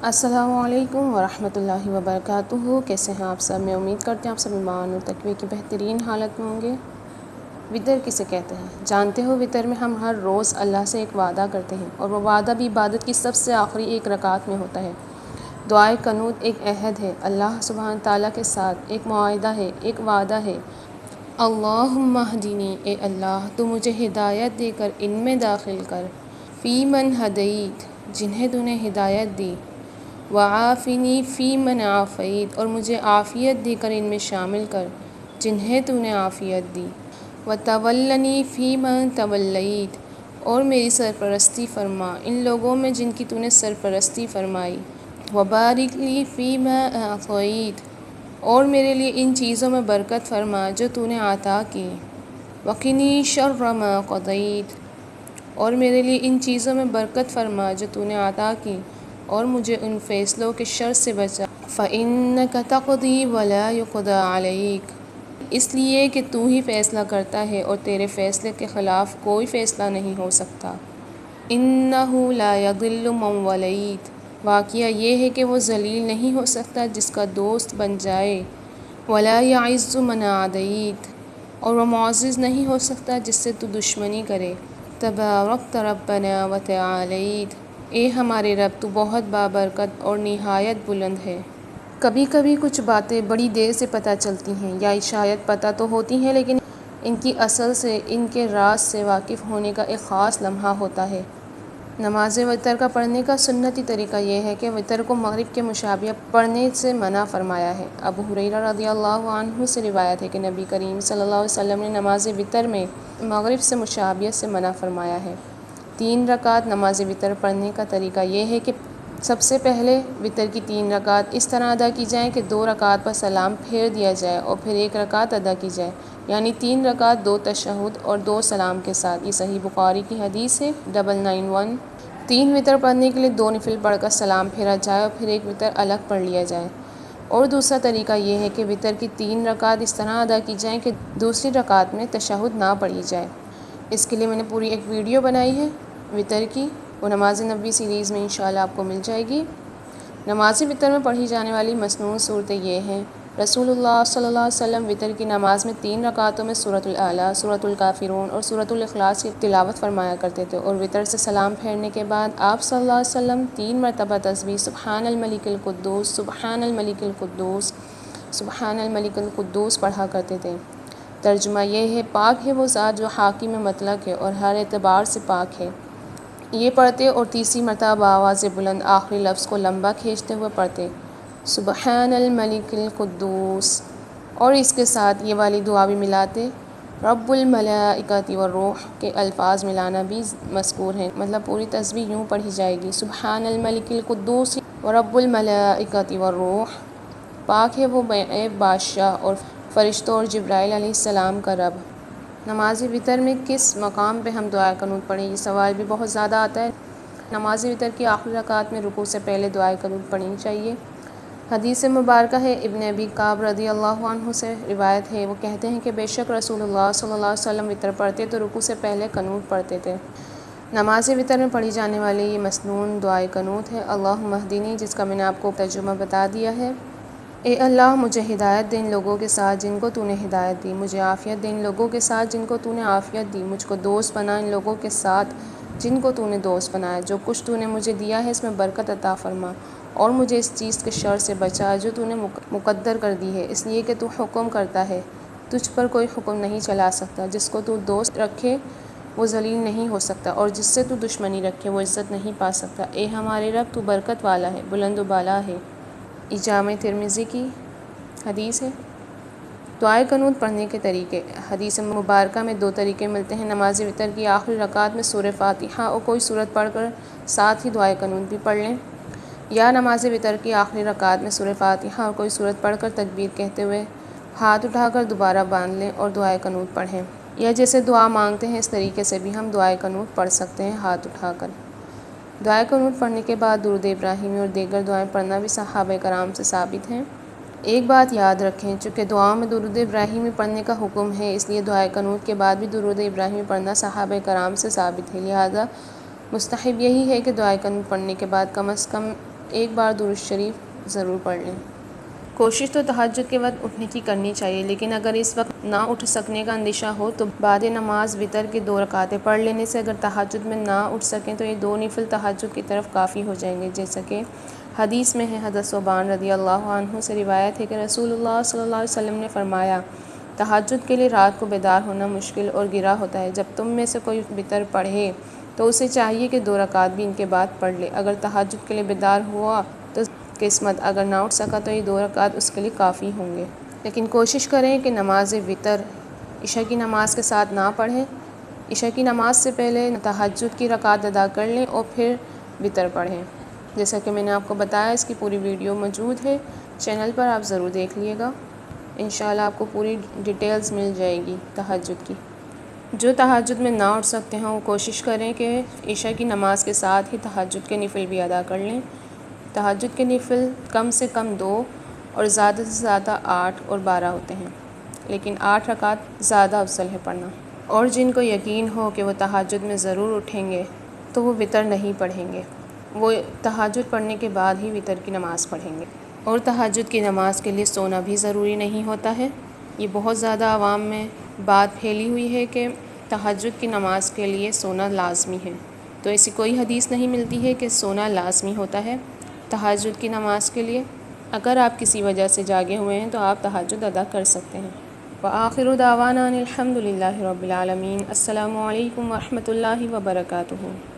السلام علیکم ورحمۃ اللہ وبرکاتہ۔ کیسے ہیں آپ سب؟ میں امید کرتی ہوں آپ سب ایمان اور تقوی کی بہترین حالت میں ہوں گے۔ وطر کسے کہتے ہیں؟ جانتے ہو وطر میں ہم ہر روز اللہ سے ایک وعدہ کرتے ہیں، اور وہ وعدہ بھی عبادت کی سب سے آخری ایک رکعت میں ہوتا ہے۔ دعائے قنوت ایک عہد ہے اللہ سبحانہ تعالیٰ کے ساتھ، ایک معاہدہ ہے، ایک وعدہ ہے۔ اللہم اہدنی، اے اللہ تو مجھے ہدایت دے کر ان میں داخل کر، فی من ہدیت، جنہیں تو نے ہدایت دی، وعافنی فی من عافیت، اور مجھے عافیت دے کر ان میں شامل کر جنہیں تو نے عافیت دی، وتولنی فی من تولیت، اور میری سرپرستی فرما ان لوگوں میں جن کی تو نے سرپرستی فرمائی، وبارک لی فی ما اعطیت، اور میرے لیے ان چیزوں میں برکت فرما جو تو نے عطا کی، وقنی شر ما قضیت، اور میرے لیے ان چیزوں میں برکت فرما جو تو نے عطا کی، اور مجھے ان فیصلوں کے شر سے بچا۔ فَإِنَّكَ تَقْضِي وَلَا يُقْضَىٰ عَلَيْكَ، اس لیے کہ تو ہی فیصلہ کرتا ہے اور تیرے فیصلے کے خلاف کوئی فیصلہ نہیں ہو سکتا۔ إِنَّهُ لَا يَضِلُّ مَن وَلَيْتَ، واقعہ یہ ہے کہ وہ ذلیل نہیں ہو سکتا جس کا دوست بن جائے، وَلَا يَعِزُّ مَنْ عَادَيْتَ، اور وہ معزز نہیں ہو سکتا جس سے تو دشمنی کرے۔ تبارکت ربنا وتعالیت، اے ہمارے رب تو بہت بابرکت اور نہایت بلند ہے۔ کبھی کبھی کچھ باتیں بڑی دیر سے پتہ چلتی ہیں، یا شاید پتہ تو ہوتی ہیں لیکن ان کی اصل سے، ان کے راز سے واقف ہونے کا ایک خاص لمحہ ہوتا ہے۔ نماز وتر کا پڑھنے کا سنتی طریقہ یہ ہے کہ وتر کو مغرب کے مشابیہ پڑھنے سے منع فرمایا ہے۔ ابو ہریرہ رضی اللہ عنہ سے روایت ہے کہ نبی کریم صلی اللہ علیہ وسلم نے نماز وتر میں مغرب سے مشابیہ سے منع فرمایا ہے۔ 3 رکعت نماز وتر پڑھنے کا طریقہ یہ ہے کہ سب سے پہلے وتر کی 3 رکعت اس طرح ادا کی جائیں کہ 2 رکعت پر سلام پھیر دیا جائے اور پھر 1 رکعت ادا کی جائے، یعنی 3 رکعت 2 تشہد اور 2 سلام کے ساتھ۔ یہ صحیح بخاری کی حدیث ہے 991۔ 3 وتر پڑھنے کے لیے 2 نفل پڑھ کر سلام پھیرا جائے اور پھر 1 وتر الگ پڑھ لیا جائے۔ اور دوسرا طریقہ یہ ہے کہ وتر کی 3 رکعت اس طرح ادا کی جائیں کہ دوسری رکعت میں تشہد نہ پڑھی جائے۔ اس کے لیے میں نے پوری ایک ویڈیو بنائی ہے وتر کی، وہ نماز نبوی سیریز میں انشاءاللہ آپ کو مل جائے گی۔ نماز وتر میں پڑھی جانے والی مسنون صورتیں یہ ہیں۔ رسول اللہ صلی اللہ علیہ وسلم وتر کی نماز میں 3 رکعتوں میں سورۃ الاعلیٰ، سورۃ الکافرون اور سورۃ الاخلاص کی تلاوت فرمایا کرتے تھے، اور وتر سے سلام پھیرنے کے بعد آپ صلی اللہ علیہ وسلم 3 مرتبہ تسبیح سبحان الملک القدوس، سبحان الملک القدوس، سبحان الملک القدوس پڑھا کرتے تھے۔ ترجمہ یہ ہے، پاک ہے وہ ذات جو حاکم مطلق ہے اور ہر اعتبار سے پاک ہے۔ یہ پڑھتے اور تیسری مرتبہ بآواز بلند آخری لفظ کو لمبا کھینچتے ہوئے پڑھتے، سبحان الملک القدوس، اور اس کے ساتھ یہ والی دعا بھی ملاتے، رب الملائکۃ والروح کے الفاظ ملانا بھی مذکور ہیں، مطلب پوری تسبیح یوں پڑھی جائے گی، سبحان الملک القدوس ورب الملائکۃ والروح، پاک ہے وہ بے عیب بادشاہ اور فرشتوں اور جبرائیل علیہ السلام کا رب۔ نماز وتر میں کس مقام پہ ہم دعائے قنوت پڑھیں؟ یہ سوال بھی بہت زیادہ آتا ہے۔ نماز وتر کی آخری رکعت میں رکوع سے پہلے دعائے قنوت پڑھنی چاہیے۔ حدیث مبارکہ ہے، ابن ابی کعب رضی اللہ عنہ سے روایت ہے، وہ کہتے ہیں کہ بے شک رسول اللہ صلی اللہ علیہ وسلم وتر پڑھتے تو رکوع سے پہلے قنوت پڑھتے تھے۔ نماز وتر میں پڑھی جانے والی یہ مسنون دعائے قنوت ہے، اللہم اہدنی، جس کا میں نے آپ کو ترجمہ بتا دیا ہے۔ اے اللہ مجھے ہدایت دے ان لوگوں کے ساتھ جن کو تو نے ہدایت دی، مجھے عافیت دے ان لوگوں کے ساتھ جن کو تو نے عافیت دی، مجھ کو دوست بنا ان لوگوں کے ساتھ جن کو تو نے دوست بنایا، جو کچھ تو نے مجھے دیا ہے اس میں برکت عطا فرما، اور مجھے اس چیز کے شر سے بچا جو تو نے مقدر کر دی ہے، اس لیے کہ تو حکم کرتا ہے، تجھ پر کوئی حکم نہیں چلا سکتا، جس کو تو دوست رکھے وہ ذلیل نہیں ہو سکتا، اور جس سے تو دشمنی رکھے وہ عزت نہیں پا سکتا۔ اے ہمارے رب تو برکت والا ہے، بلند و بالا ہے۔ یہ جامع ترمذی کی حدیث ہے۔ دعائے قنوت پڑھنے کے طریقے۔ حدیث مبارکہ میں 2 طریقے ملتے ہیں۔ نماز وتر کی آخری رکعت میں سورہ فاتحہ اور کوئی سورت پڑھ کر ساتھ ہی دعائے قنوت بھی پڑھ لیں، یا نماز وتر کی آخری رکعت میں سورہ فاتحہ اور کوئی سورت پڑھ کر تکبیر کہتے ہوئے ہاتھ اٹھا کر دوبارہ باندھ لیں اور دعائے قنوت پڑھیں، یا جیسے دعا مانگتے ہیں اس طریقے سے بھی ہم دعائے قنوت پڑھ سکتے ہیں ہاتھ اٹھا کر۔ دعائے قنوت پڑھنے کے بعد درود ابراہیمی اور دیگر دعائیں پڑھنا بھی صحابہ کرام سے ثابت ہیں۔ ایک بات یاد رکھیں، چونکہ دعاؤں میں درود ابراہیمی پڑھنے کا حکم ہے، اس لیے دعائے قنوت کے بعد بھی درود ابراہیمی پڑھنا صحابہ کرام سے ثابت ہے، لہذا مستحب یہی ہے کہ دعائے قنوت پڑھنے کے بعد کم از کم ایک بار درود شریف ضرور پڑھ لیں۔ کوشش تو تہجد کے وقت اٹھنے کی کرنی چاہیے، لیکن اگر اس وقت نہ اٹھ سکنے کا اندیشہ ہو تو بعد نماز وتر کی 2 رکعتیں پڑھ لینے سے اگر تہجد میں نہ اٹھ سکیں تو یہ 2 نفل تہجد کی طرف کافی ہو جائیں گے، جیسا کہ حدیث میں ہے۔ حضرت ثوبان رضی اللہ عنہ سے روایت ہے کہ رسول اللہ صلی اللہ علیہ وسلم نے فرمایا، تہجد کے لیے رات کو بیدار ہونا مشکل اور گرا ہوتا ہے۔ جب تم میں سے کوئی وتر پڑھے تو اسے چاہیے کہ 2 رکعت بھی ان کے بعد پڑھ لے۔ اگر تہجد کے لیے بیدار ہوا تو قسمت، اگر نہ اٹھ سکا تو یہ 2 رکعت اس کے لیے کافی ہوں گے۔ لیکن کوشش کریں کہ نماز وتر عشاء کی نماز کے ساتھ نہ پڑھیں۔ عشاء کی نماز سے پہلے تہجد کی رکعت ادا کر لیں اور پھر وتر پڑھیں۔ جیسا کہ میں نے آپ کو بتایا، اس کی پوری ویڈیو موجود ہے چینل پر، آپ ضرور دیکھ لیے گا۔ انشاءاللہ آپ کو پوری ڈیٹیلز مل جائے گی تہجد کی۔ جو تہجد میں نہ اٹھ سکتے ہیں وہ کوشش کریں کہ عشاء کی نماز کے ساتھ ہی تہجد کے نفل بھی ادا کر لیں۔ تہجد کے نفل کم سے کم 2 اور زیادہ سے زیادہ 8 اور 12 ہوتے ہیں، لیکن 8 رکعت زیادہ افضل ہے پڑھنا۔ اور جن کو یقین ہو کہ وہ تہجد میں ضرور اٹھیں گے تو وہ وتر نہیں پڑھیں گے، وہ تہجد پڑھنے کے بعد ہی وتر کی نماز پڑھیں گے۔ اور تہجد کی نماز کے لیے سونا بھی ضروری نہیں ہوتا ہے۔ یہ بہت زیادہ عوام میں بات پھیلی ہوئی ہے کہ تہجد کی نماز کے لیے سونا لازمی ہے، تو ایسی کوئی حدیث نہیں ملتی ہے کہ سونا لازمی ہوتا ہے تہجد کی نماز کے لیے۔ اگر آپ کسی وجہ سے جاگے ہوئے ہیں تو آپ تہجد ادا کر سکتے ہیں۔ وآخر دعوانا الحمد للہ رب العالمین۔ السلام علیکم ورحمۃ اللہ وبرکاتہ۔